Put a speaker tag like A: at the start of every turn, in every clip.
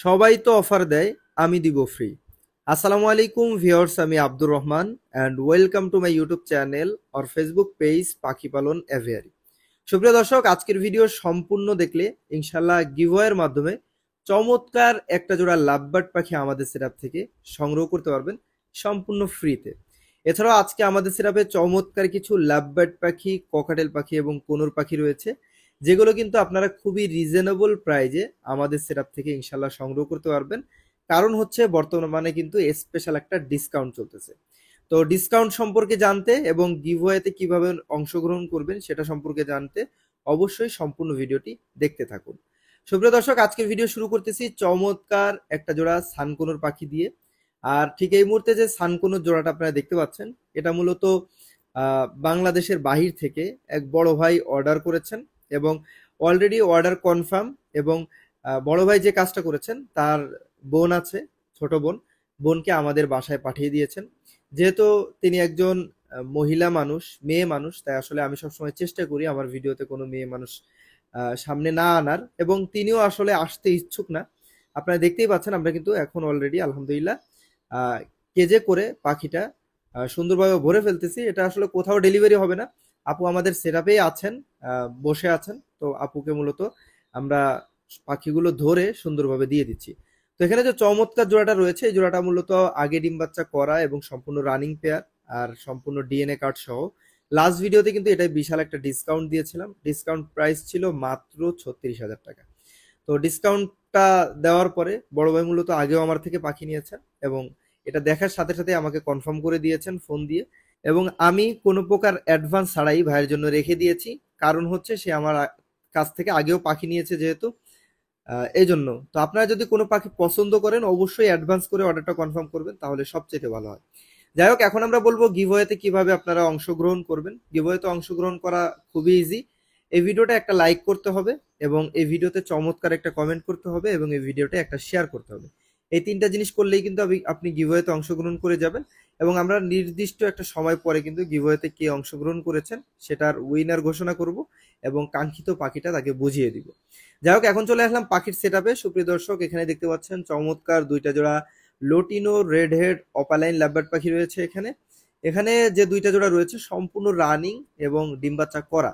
A: সবাই তো অফার দেয়, আমি দিব ফ্রি। আসসালামু আলাইকুম ভিউয়ার্স, আমি Abdur Rahman and welcome to my YouTube channel or Facebook page পাখি পালন এভিয়ারি। সুপ্রিয় দর্শক, আজকের ভিডিও সম্পূর্ণ দেখলে ইনশাল্লাহ গিভওয়ের মাধ্যমে চমৎকার একটা জোড়া লাভবার্ড পাখি আমাদের সেটআপ থেকে সংগ্রহ করতে পারবেন সম্পূর্ণ ফ্রিতে। এছাড়াও আজকে আমাদের সেটআপে চমৎকার কিছু লাভবার্ড পাখি, ককাটেল পাখি এবং কোনুর পাখি রয়েছে, যেগুলো কিন্তু আপনারা খুবই রিজনেবল প্রাইজে আমাদের সেটআপ থেকে ইনশাল্লাহ সংগ্রহ করতে পারবেন। কারণ হচ্ছে বর্তমানে কিন্তু স্পেশাল একটা ডিসকাউন্ট চলতেছে। তো ডিসকাউন্ট সম্পর্কে জানতে এবং গিভওয়েতে কিভাবে অংশগ্রহণ করবেন সেটা সম্পর্কে জানতে অবশ্যই সম্পূর্ণ ভিডিওটি দেখতে থাকুন। সুপ্রিয় দর্শক, আজকের ভিডিও শুরু করতেছি চমৎকার একটা জোড়া সানকোনোর পাখি দিয়ে। আর ঠিক এই মুহূর্তে যে সানকোনোর জোড়াটা আপনারা দেখতে পাচ্ছেন, এটা মূলত বাংলাদেশের বাহির থেকে এক বড় ভাই অর্ডার করেছেন এবং অলরেডি অর্ডার কনফার্ম। এবং বড় ভাই যে কাজটা করেছেন, তার বোন আছে, ছোট বোন, বোনকে আমাদের বাসায় পাঠিয়ে দিয়েছেন। যেহেতু তিনি একজন মহিলা মানুষ, মেয়ে মানুষ, তাই আসলে আমি সবসময় চেষ্টা করি আমার ভিডিওতে কোনো মেয়ে মানুষ সামনে না আনার, এবং তিনিও আসলে আসতে ইচ্ছুক না। আপনারা দেখতেই পাচ্ছেন, আমরা কিন্তু এখন অলরেডি আলহামদুলিল্লাহ আহ, কেজে করে পাখিটা সুন্দরভাবে ভরে ফেলতেছি। এটা আসলে কোথাও ডেলিভারি হবে না, আপু আমাদের সেটআপেই আছেন, বসে আছেন। তো আপুকে মূলত আমরা পাখিগুলো ধরে সুন্দরভাবে দিয়ে দিচ্ছি। তো এখানে যে চমৎকার জোড়াটা রয়েছে, এই জোড়াটা মূলত আগে ডিম বাচ্চা করা এবং সম্পূর্ণ রানিং পেয়ার আর সম্পূর্ণ ডিএনএ কার্ড সহ। লাস্ট ভিডিওতে কিন্তু এটা বিশাল একটা ডিসকাউন্ট দিয়েছিলাম, ডিসকাউন্ট প্রাইস ছিল মাত্র 36,000 টাকা। তো ডিসকাউন্টটা দেওয়ার পরে বড় ভাই মূলত আগেও আমার থেকে পাখি নিয়েছেন এবং এটা দেখার সাথে সাথে আমাকে কনফার্ম করে দিয়েছেন ফোন দিয়ে। এবং আমি কোনো প্রকার অ্যাডভান্স ছাড়াই ভাইয়ের জন্য রেখে দিয়েছি। কারণ হচ্ছে সে আমার কাছ থেকে আগেও পাখি নিয়েছে যেহেতু, এই জন্য। তো আপনারা যদি কোনো পাখি পছন্দ করেন অবশ্যই অ্যাডভান্স করে অর্ডারটা কনফার্ম করবেন, তাহলে সবচেয়ে ভালো হয়। যাই হোক, এখন আমরা বলবো গিভওয়েতে কিভাবে আপনারা অংশগ্রহণ করবেন। গিভওয়েতে অংশগ্রহণ করা খুবই ইজি। এই ভিডিওটা একটা লাইক করতে হবে এবং এই ভিডিওতে চমৎকার একটা কমেন্ট করতে হবে এবং এই ভিডিওটা একটা শেয়ার করতে হবে। এই তিনটা জিনিস করলেই কিন্তু আপনি গিভওয়েতে অংশগ্রহণ করে যাবেন। এবং আমরা নির্দিষ্ট একটা সময় পরে কিন্তু গিভওয়েতে কে অংশগ্রহণ করেছেন সেটার উইনার ঘোষণা করব এবং কাঙ্ক্ষিত পাখিটা তাকে বুঝিয়ে দিব। যাই হোক, এখন চলে আসলাম পাখির সেটআপে। সুপ্রিয় দর্শক, এখানে দেখতে পাচ্ছেন চমৎকার দুইটা জোড়া lutino red head opaline lovebird পাখি রয়েছে। এখানে এখানে যে দুইটা জোড়া রয়েছে সম্পূর্ণ রানিং এবং ডিম বাচ্চা করা,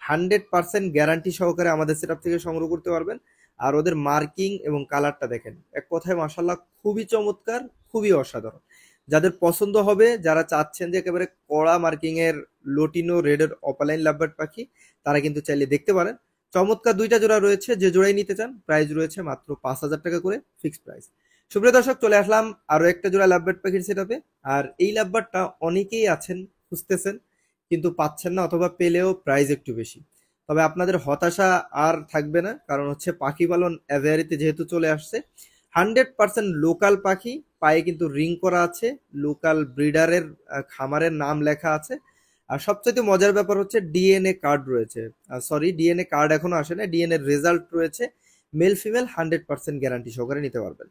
A: 100% গ্যারান্টি সহকারে আমাদের সেটআপ থেকে সংগ্রহ করতে পারবেন। আর ওদের মার্কিং এবং কালারটা দেখেন, এক কথায় মাশাল্লাহ খুবই চমৎকার, খুবই অসাধারণ। যাদের পছন্দ হবে, যারা চাচ্ছেন যে একেবারে কড়া মার্কিং এর লোটিনো রেডের অপালাইন লাভবার্ড পাখি, তারা কিন্তু চাইলে দেখতে পারেন। চমৎকার দুইটা জোড়া রয়েছে, যে জোড়াই নিতে চান প্রাইস রয়েছে মাত্র 5,000 টাকা করে, ফিক্সড প্রাইস। সুপ্রিয় দর্শক, চলে আসলাম আরো একটা জোড়া লাভবার্ড পাখির সেটআপে। আর এই লাভবার্ডটা অনেকেই আছেন খুঁজতেছেন কিন্তু পাচ্ছেন না, অথবা পেলেও প্রাইস একটু বেশি। তবে আপনাদের হতাশা আর থাকবে না, কারণ হচ্ছে পাখি পালন অ্যাভিয়ারিতে যেহেতু চলে আসছে, 100% লোকাল পাখি, পায়ে কিন্তু রিং করা আছে, লোকাল ব্রিডারের খামারের নাম লেখা আছে। আর সবচেয়ে মজার ব্যাপার হচ্ছে ডিএনএ কার্ড রয়েছে। সরি, ডিএনএ কার্ড এখনো আসে না, ডিএনএ রেজাল্ট রয়েছে। মেল ফিমেল 100% গ্যারান্টি সহকারে নিতে পারবেন।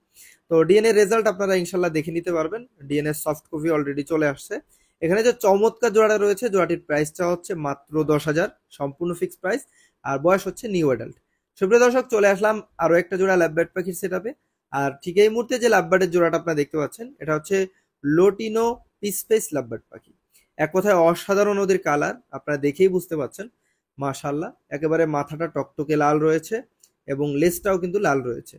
A: তো ডিএনএ রেজাল্ট আপনারা ইনশাল্লাহ দেখে নিতে পারবেন, ডিএনএ সফট কপি অলরেডি চলে আসছে। এখানে যে চমৎকার জোড়াটা রয়েছে, জোড়াটির প্রাইসটা হচ্ছে মাত্র 10,000, সম্পূর্ণ ফিক্সড প্রাইস। আর বয়স হচ্ছে নিউ অ্যাডাল্ট। সুপ্রিয় দর্শক, চলে আসলাম আরো একটা জোড়া লাভবার্ড পাখির সেটআপে। আর ঠিক এই মুহূর্তে যে লাভবার্ডের জোড়াটা আপনারা দেখতে পাচ্ছেন, এটা হচ্ছে লোটিনো পিসফেস লাভবার্ড পাখি। এক কথায় অসাধারণ ওদের কালার, আপনারা দেখেই বুঝতে পারছেন। মাশাল্লাহ, একেবারে মাথাটা টকটকে লাল রয়েছে এবং লেজটাও কিন্তু লাল রয়েছে,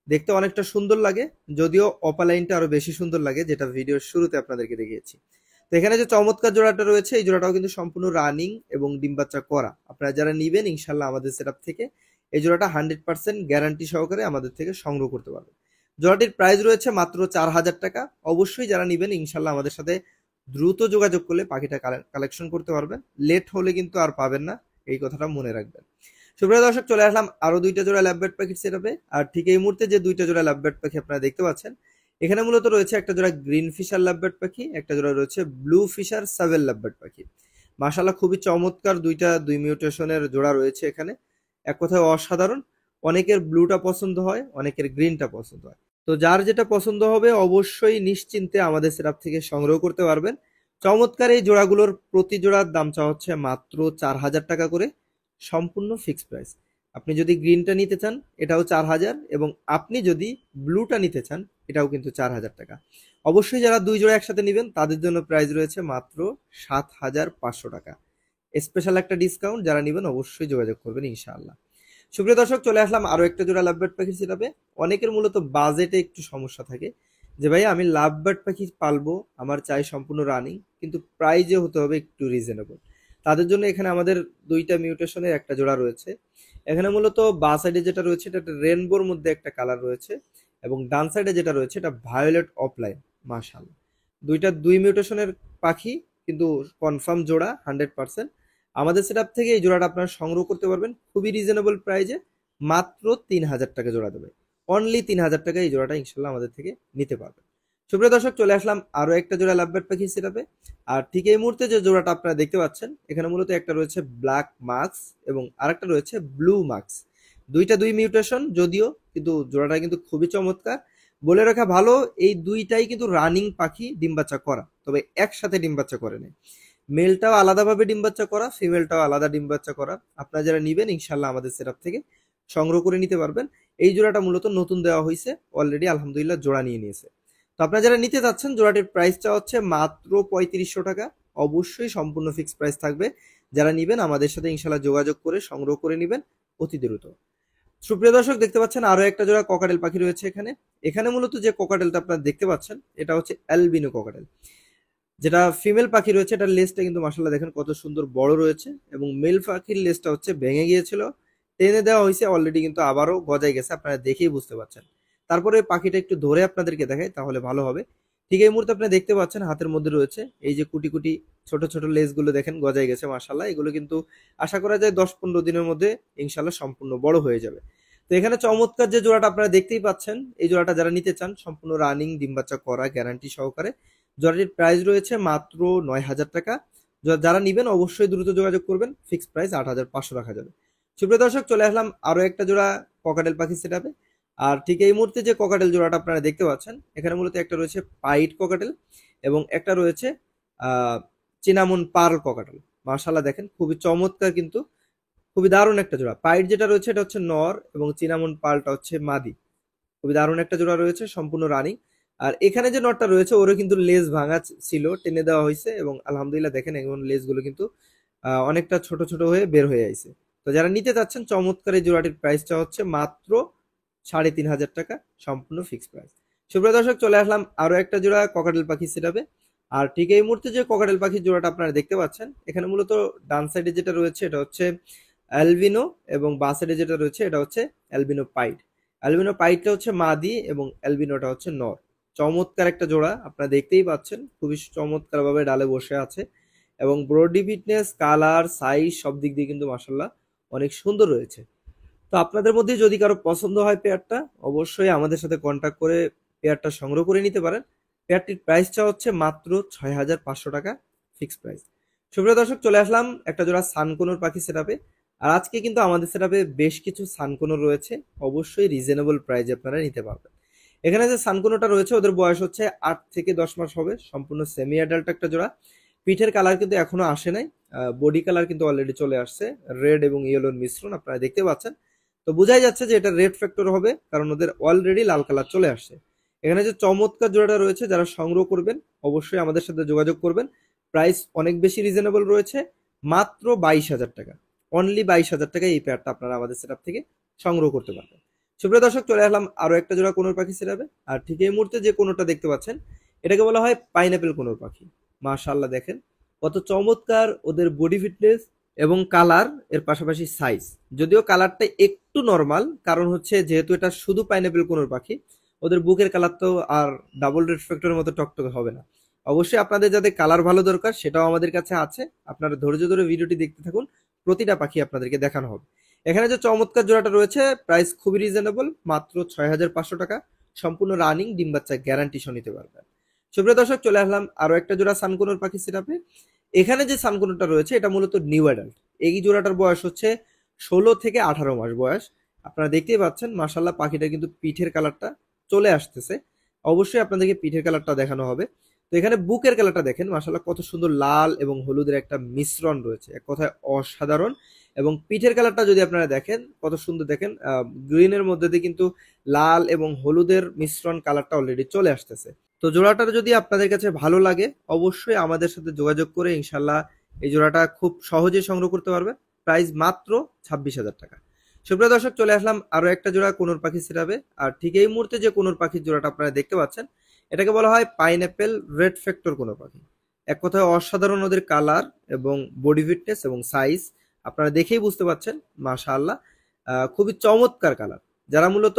A: দেখতে অনেকটা সুন্দর লাগে। যদিও অপালাইনটা আরো বেশি সুন্দর লাগে, যেটা ভিডিওর শুরুতে আপনাদেরকে দেখিয়েছি। তো এখানে যে চমৎকার জোড়াটা রয়েছে, এই জোড়াটাও কিন্তু সম্পূর্ণ রানিং এবং ডিম বাচ্চা করা। আপনারা যারা নিবেন ইনশাল্লাহ আমাদের সেটআপ থেকে এই জোড়াটা 100% গ্যারান্টি সহকারে আমাদের থেকে সংগ্রহ করতে পারবেন। জোড়াটির প্রাইস রয়েছে মাত্র 4,000 টাকা। অবশ্যই যারা নিবেন ইনশাল্লাহ আমাদের সাথে দ্রুত যোগাযোগ করলে পাখিটা কালেকশন করতে পারবেন। লেট হলে কিন্তু আর পাবেন না, এই কথাটা মনে রাখবেন। সুপ্রিয় দর্শক, চলে আসলাম আরো দুইটা জোড়া লাভবার্ড পাখির সেটআপে। আর ঠিক এই মুহূর্তে যে দুইটা জোড়া লাভবার্ড পাখি আপনারা দেখতে পাচ্ছেন, এখানে মূলত রয়েছে একটা জোড়া গ্রিন ফিশার লাভবার্ড পাখি, একটা জোড়া রয়েছে ব্লু ফিশার সাভেল লাভবার্ড পাখি। মাশাআল্লাহ, খুবই চমৎকার দুই মিউটেশনের জোড়া রয়েছে এখানে, এক কথায় অসাধারণ। অনেকের ব্লুটা পছন্দ হয়, অনেকের গ্রিনটা পছন্দ হয়। তো যার যেটা পছন্দ হবে অবশ্যই নিশ্চিন্তে আমাদের সেটআপ থেকে সংগ্রহ করতে পারবেন। চমৎকার এই জোড়াগুলোর প্রতি জোড়ার দাম চাওয়া হচ্ছে মাত্র 4,000 টাকা করে, সম্পূর্ণ ফিক্সড প্রাইস। আপনি যদি গ্রিনটা নিতে চান এটাও 4000, এবং আপনি যদি ব্লুটা নিতে চান এটাও কিন্তু 4000 টাকা। অবশ্যই যারা 2 জোড়া একসাথে নেবেন তাদের জন্য প্রাইস রয়েছে মাত্র 7500 টাকা। স্পেশাল একটা ডিসকাউন্ট, যারা নেবেন অবশ্যই যোগাযোগ করবেন ইনশাআল্লাহ। সুপ্রিয় দর্শক, চলে আসলাম আরো একটা জোড়া লাভবার্ড পাখির সেটআপে। অনেকের মূলত বাজেটে একটু সমস্যা থাকে যে ভাই আমি লাভবার্ড পাখি পালবো, আমার চাই সম্পূর্ণ রানিং, কিন্তু প্রাইজে হতে হবে একটু রিজনেবল। তাদের জন্য এখানে আমাদের 2টা মিউটেশনের একটা জোড়া রয়েছে। এখানে মূলত বাঁ সাইডে যেটা রয়েছে এটা একটা রেনবোর মধ্যে একটা কালার রয়েছে, এবং ডান সাইডে যেটা রয়েছে এটা ভায়োলেট অফলাইন। মাশাআল্লাহ, দুইটা 2 মিউটেশনের পাখি, কিন্তু কনফার্ম জোড়া 100%। আমাদের সেটআপ থেকে এই জোড়াটা আপনারা সংগ্রহ করতে পারবেন খুবই রিজনেবল প্রাইজে, মাত্র 3000 টাকা জোড়া দেবে। অনলি 3000 টাকা এই জোড়াটা ইনশাল্লাহ আমাদের থেকে নিতে পারবেন। সুপ্রিয় দর্শক, চলে আসলাম আরো একটা জোড়া লাভবার্ড পাখি সেটআপে। আর ঠিক এই মুহূর্তে যে জোড়াটা আপনারা দেখতে পাচ্ছেন এখানে মূলত একটা রয়েছে ব্ল্যাক মাস্ক এবং আরেকটা রয়েছে ব্লু মাস্ক। দুইটা 2 মিউটেশন যদিও, কিন্তু জোড়াটা কিন্তু খুবই চমৎকার। বলে রাখা ভালো, এই দুইটাই কিন্তু রানিং পাখি, ডিম বাচ্চা করা, তবে একসাথে ডিম বাচ্চা করে নেই। মেলটাও আলাদাভাবে ডিম বাচ্চা করা, ফিমেলটাও আলাদা ডিম বাচ্চা করা। আপনারা যারা নিবেন ইনশাল্লাহ আমাদের সেটআপ থেকে সংগ্রহ করে নিতে পারবেন। এই জোড়াটা মূলত নতুন দেওয়া হয়েছে, অলরেডি আলহামদুলিল্লাহ জোড়া নিয়ে নিয়েছে। তো আপনারা যারা নিতে চাচ্ছেন, জোড়াটির প্রাইসটা হচ্ছে মাত্র 3500 টাকা। অবশ্যই সম্পূর্ণ ফিক্সড প্রাইস থাকবে। যারা নিবেন আমাদের সাথে ইনশাল্লাহ যোগাযোগ করে সংগ্রহ করে নিবেন অতি দ্রুত। সুপ্রিয় দর্শক, দেখতে পাচ্ছেন আরো একটা জোড়া ককাটেল পাখি রয়েছে এখানে। এখানে মূলত যে ককাটেলটা আপনারা দেখতে পাচ্ছেন এটা হচ্ছে অ্যালবিনো ককাটেল। যেটা ফিমেল পাখি রয়েছে এটার লেজটা কিন্তু মাশাআল্লাহ দেখেন কত সুন্দর বড় রয়েছে, এবং মেল পাখির লেজটা হচ্ছে ভেঙে গিয়েছিল, টেনে দেওয়া হয়েছে, অলরেডি কিন্তু আবারও গজায় গেছে, আপনারা দেখেই বুঝতে পারছেন। তারপরে পাখিটা একটু ধরে আপনাদেরকে দেখাই তাহলে ভালো হবে। ঠিক এই মুহূর্তে আপনারা দেখতে পাচ্ছেন হাতের মধ্যে রয়েছে এই যে কুটি কুটি ছোট ছোট লেজগুলো, দেখেন গজায় গেছে মাশাআল্লাহ। এগুলো কিন্তু আশা করা যায় 10-15 দিনের মধ্যে ইনশাআল্লাহ সম্পূর্ণ বড় হয়ে যাবে। তো এখানে চমৎকার যে জোড়াটা আপনারা দেখতেই পাচ্ছেন, এই জোড়াটা যারা নিতে চান সম্পূর্ণ রানিং ডিম বাচ্চা করা গ্যারান্টি সহকারে, জোড়াটির প্রাইস রয়েছে মাত্র 9000 টাকা। যারা নিবেন অবশ্যই দ্রুত যোগাযোগ করবেন, ফিক্সড প্রাইস 8500 রাখা যাবে। সুপ্রিয় দর্শক, চলে আসলাম আরো একটা জোড়া ককাটেল পাখি সেটআপে। আর ঠিক এই মুহূর্তে যে ককাটেল জোড়াটা আপনারা দেখতে পাচ্ছেন এখানে মূলত একটা রয়েছে পাইট ককাটেল এবং একটা রয়েছে আহ চিনামন পার্ল ককাটেল। মাশাআল্লাহ দেখেন খুবই চমৎকার, কিন্তু খুবই দারুণ একটা জোড়া। পাইট যেটা রয়েছে এটা হচ্ছে নর এবং চিনামন পার্লটা হচ্ছে মাদি। খুবই দারুণ একটা জোড়া রয়েছে, সম্পূর্ণ রানিং। আর এখানে যে নটটা রয়েছে ওরও কিন্তু লেজ ভাঙা ছিল, টেনে দেওয়া হয়েছে, এবং আলহামদুলিল্লাহ দেখেন এখন লেজগুলো কিন্তু অনেকটা ছোট ছোট হয়ে বের হয়ে আইছে। তো যারা নিতে চাচ্ছেন চমৎকার এই জোড়াটির প্রাইসটা হচ্ছে মাত্র 3500 টাকা, সম্পূর্ণ ফিক্সড প্রাইস। সুপ্রিয় দর্শক, চলে আসলাম আরো একটা জোড়া ককাটেল পাখি সেটআপে। আর ঠিক এই মুহূর্তে যে ককাটেল পাখির জোড়াটা আপনারা দেখতে পাচ্ছেন এখানে মূলত ডান সাইডে যেটা রয়েছে এটা হচ্ছে অ্যালবিনো, এবং বাঁ সাইডে যেটা রয়েছে এটা হচ্ছে অ্যালবিনো পাইট। অ্যালবিনো পাইটটা হচ্ছে মাদি এবং অ্যালবিনোটা হচ্ছে নর। চমৎকার একটা জোড়া, আপনারা দেখতেই পাচ্ছেন খুবই চমৎকার ভাবে ডালে বসে আছে, এবং বডি ফিটনেস, কালার, সাইজ সব দিক দিয়ে কিন্তু মাশাআল্লাহ অনেক সুন্দর রয়েছে। তো আপনাদের মধ্যে যদি কারো পছন্দ হয় পেয়ারটা, অবশ্যই আমাদের সাথে কন্ট্যাক্ট করে পেয়ারটা সংগ্রহ করে নিতে পারেন। পেয়ারটির প্রাইসটা হচ্ছে মাত্র 6500 টাকা, ফিক্সড প্রাইস। সুপ্রিয় দর্শক, চলে আসলাম একটা জোড়া সানকোনোর পাখি সেটআপে। আর আজকে কিন্তু আমাদের সেটআপে বেশ কিছু সানকোনো রয়েছে, অবশ্যই রিজনেবল প্রাইসে আপনারা নিতে পারবেন। এখানে যে সানকোনোটা রয়েছে ওদের বয়স হচ্ছে 8 থেকে 10 মাস হবে, সম্পূর্ণ সেমি অ্যাডাল্ট একটা জোড়া। পিঠের কালার কিন্তু এখনো আসে নাই, বডি কালার কিন্তু অলরেডি চলে আসছে, রেড এবং ইয়েলোর মিশ্রণ আপনারা দেখতে পাচ্ছেন। তো বোঝাই যাচ্ছে যে এটা রেড ফ্যাক্টর হবে, কারণ ওদের অলরেডি লাল কালার চলে আসছে। এখানে যে চমৎকার জোড়াটা রয়েছে, যারা সংগ্রহ করবেন অবশ্যই আমাদের সাথে যোগাযোগ করবেন। প্রাইস অনেক বেশি রিজনেবল রয়েছে, মাত্র 22000 টাকা। অনলি 22000 টাকায় এই পেয়ারটা আপনারা আমাদের সেটআপ থেকে সংগ্রহ করতে পারবেন। সুপ্রিয় দর্শক, চলে আসলাম আরো একটা জোড়া কোনোর পাখি সেটআপে। আর ঠিক এই মুহূর্তে যে কোনোটা দেখতে পাচ্ছেন এটাকে বলা হয় পাইনাপেল কোনোর পাখি। মাশাআল্লাহ দেখেন কত চমৎকার ওদের বডি ফিটনেস এবং কালার, এর পাশাপাশি সাইজ। যদিও কালারটা একটু নর্মাল, কারণ হচ্ছে যেহেতু এটা শুধু পাইনাপেল কোনোর পাখি, ওদের বুকের কালার তো আর ডাবল রেড ফ্যাক্টরের মতো টকটকে হবে না। অবশ্যই আপনাদের যাদের কালার ভালো দরকার সেটাও আমাদের কাছে আছে, আপনারা ধৈর্য ধরে ভিডিওটি দেখতে থাকুন, প্রতিটা পাখি আপনাদেরকে দেখানো হবে। এখানে যে চমৎকার জোড়াটা রয়েছে প্রাইস খুবই রিজনেবল, মাত্র 6500 টাকা, সম্পূর্ণ রানিং ডিম বাচ্চা গ্যারান্টি সহ নিতে পারবেন। সুপ্রিয় দর্শক, চলে আসলাম আরো একটা জোড়া সানকোনোর পাখি সেটআপে। এখানে যে সানকোনোটা রয়েছে এটা মূলত নিউ অ্যাডাল্ট। এই জোড়াটার বয়স হচ্ছে 16 থেকে 18 মাস বয়স। আপনারা দেখতেই পাচ্ছেন মাশাআল্লাহ পাখিটা কিন্তু পিঠের কালারটা চলে আসতেছে, অবশ্যই আপনাদেরকে পিঠের কালারটা দেখানো হবে। তো এখানে বুকের কালারটা দেখেন মাশাআল্লাহ কত সুন্দর লাল এবং হলুদের একটা মিশ্রণ রয়েছে, এক কথায় অসাধারণ। এবং পিঠের কালারটা যদি আপনারা দেখেন কত সুন্দর, দেখেন গ্রিনের মধ্যে দিয়ে কিন্তু লাল এবং হলুদের মিশ্রণ কালারটা অলরেডি চলে আসতেছে। তো জোড়াটার যদি আপনাদের কাছে ভালো লাগে অবশ্যই আমাদের সাথে যোগাযোগ করে ইনশাল্লাহ এই জোড়াটা খুব সহজেই সংগ্রহ করতে পারবেন। প্রাইস মাত্র 26,000 টাকা। সুপ্রিয় দর্শক, চলে আসলাম আরো একটা জোড়া কোনোর পাখি সেটাবে। আর ঠিক এই মুহূর্তে যে কোনোর পাখির জোড়াটা আপনারা দেখতে পাচ্ছেন এটাকে বলা হয় পাইনঅ্যাপেল রেড ফ্যাক্টর কোনোর পাখি। এক কথায় অসাধারণ ওদের কালার এবং বডি ফিটনেস এবং সাইজ আপনারা দেখেই বুঝতে পারছেন, মাশাআল্লাহ খুবই চমৎকার কালার। যারা মূলত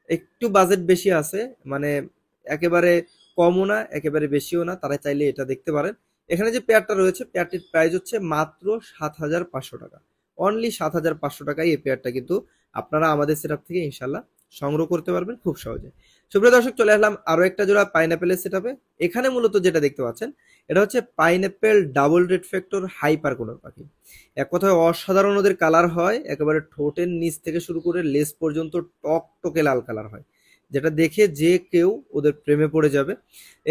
A: একটু বাজেট বেশি আছে, মানে একেবারে কমও না একেবারে বেশিও না, তারা চাইলে এটা দেখতে পারেন। এখানে যে পেয়ারটা রয়েছে পেয়ারটির প্রাইস হচ্ছে মাত্র 7,500 টাকা। অনলি 7,500 টাকায় এই পেয়ারটা কিন্তু আপনারা আমাদের সেটআপ থেকে ইনশাল্লাহ সংগ্রহ করতে পারবেন খুব সহজে। সুপ্রিয় দর্শক, চলে আসলাম আরো একটা জোড়া পাইনঅ্যাপেলের সেটআপে। এখানে মূলত যেটা দেখতে পাচ্ছেন এটা হচ্ছে pineapple double red factor hyper conure পাখি। এক কথায় অসাধারণ ওদের কালার হয়, একেবারে ঠোঁটের নিচ থেকে শুরু করে লেজ পর্যন্ত টকটকে লাল কালার হয়, যেটা দেখে যে কেউ ওদের প্রেমে পড়ে যাবে।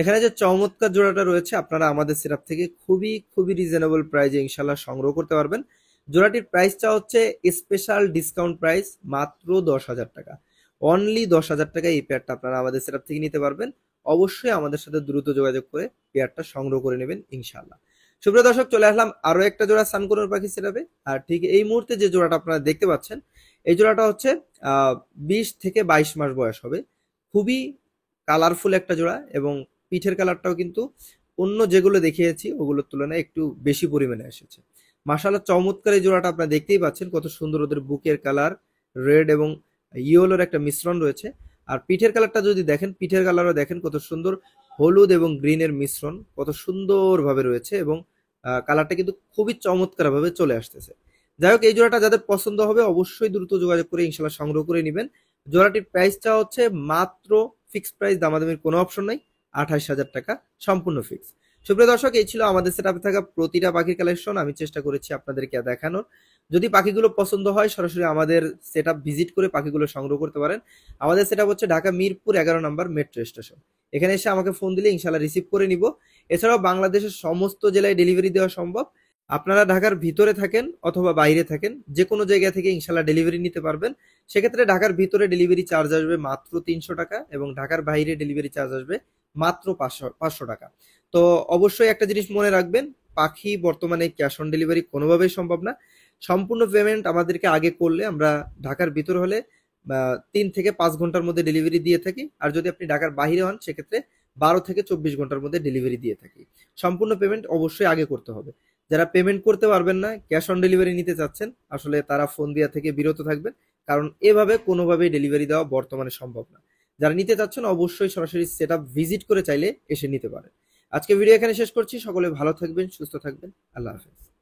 A: এখানে যে চমৎকার জোড়াটা রয়েছে আপনারা আমাদের সেটআপ থেকে খুবই খুবই রিজনেবল প্রাইসে ইনশাল্লাহ সংগ্রহ করতে পারবেন। জোড়াটির প্রাইসটা হচ্ছে স্পেশাল ডিসকাউন্ট প্রাইস মাত্র 10,000 টাকা। অনলি 10,000 টাকায় এই পেয়ারটা আপনারা আমাদের সেটআপ থেকে নিতে পারবেন। অবশ্যই আমাদের সাথে দ্রুত যোগাযোগ করে পেয়ারটা সংগ্রহ করে নেবেন ইনশাল্লাহ। সুপ্রিয় দর্শক, চলে আসলাম আরো একটা জোড়া সানকোনোর পাখি সেটআপে। আর ঠিক এই মুহূর্তে যে জোড়াটা আপনারা দেখতে পাচ্ছেন এই জোড়াটা হচ্ছে 20 থেকে 22 মাস বয়স হবে। খুবই কালারফুল একটা জোড়া এবং পিঠের কালারটাও কিন্তু অন্য যেগুলো দেখিয়েছি ওগুলোর তুলনায় একটু বেশি পরিমাণে এসেছে। মাশাআল্লাহ চমৎকার এই জোড়াটা আপনারা দেখতেই পাচ্ছেন কত সুন্দর ওদের বুকের কালার রেড এবং ইয়েলোর একটা মিশ্রণ রয়েছে। আর পিঠের কালারটা যদি দেখেন পিঠের কালারও দেখেন কত সুন্দর হলুদ এবং গ্রিনের মিশ্রণ কত সুন্দরভাবে রয়েছে এবং কালারটা কিন্তু খুবই চমৎকার ভাবে চলে আসতেছে। যাই হোক, এই জোড়াটা যাদের পছন্দ হবে অবশ্যই দ্রুত যোগাযোগ করে ইনশাল্লাহ সংগ্রহ করে নেবেন। জোড়াটির প্রাইসটা হচ্ছে মাত্র ফিক্সড প্রাইস, দামাদামির কোনো অপশন নাই, 28,000 টাকা সম্পূর্ণ ফিক্স। সুপ্রিয় দর্শক, এই ছিল আমাদের সেটআপে থাকা প্রতিটা পাখির কালেকশন। আমি চেষ্টা করেছি আপনাদেরকে দেখানোর। যদি পাখিগুলো পছন্দ হয় সরাসরি আমাদের সেটআপ ভিজিট করে পাখিগুলো সংগ্রহ করতে পারেন। আমাদের সেটআপ হচ্ছে ঢাকা মিরপুর 11 নম্বর মেট্রো স্টেশন। এখানে এসে আমাকে ফোন দিলে ইনশাল্লাহ রিসিভ করে নিব। এছাড়াও বাংলাদেশের সমস্ত জেলায় ডেলিভারি দেওয়া সম্ভব। আপনারা ঢাকার ভিতরে থাকেন অথবা বাইরে থাকেন যে কোনো জায়গা থেকে ইনশাল্লাহ ডেলিভারি নিতে পারবেন। সেক্ষেত্রে ঢাকার ভিতরে ডেলিভারি চার্জ আসবে মাত্র 300 টাকা এবং ঢাকার বাইরে ডেলিভারি চার্জ আসবে মাত্র 500 টাকা। তো অবশ্যই একটা জিনিস মনে রাখবেন, পাখি বর্তমানে ক্যাশ অন ডেলিভারি কোনোভাবেই সম্ভব না। সম্পূর্ণ পেমেন্ট আমাদেরকে আগে করলে আমরা ঢাকার ভিতর হলে 3 থেকে 5 ঘন্টার মধ্যে ডেলিভারি দিয়ে থাকি। আর যদি আপনি ঢাকার বাইরে হন সেক্ষেত্রে 12 থেকে 24 ঘন্টার মধ্যে ডেলিভারি দিয়ে থাকি। সম্পূর্ণ পেমেন্ট অবশ্যই আগে করতে হবে। যারা পেমেন্ট করতে পারবেন না, ক্যাশ অন ডেলিভারি নিতে চাচ্ছেন, আসলে তারা ফোন দেওয়া থেকে বিরত থাকবেন, কারণ এভাবে কোনোভাবেই ডেলিভারি দেওয়া বর্তমানে সম্ভব না। যারা নিতে চাচ্ছেন অবশ্যই সরাসরি সেটআপ ভিজিট করে চাইলে এসে নিতে পারেন। আজকে ভিডিও এখানে শেষ করছি। সকলে ভালো থাকবেন, সুস্থ থাকবেন। আল্লাহ হাফেজ।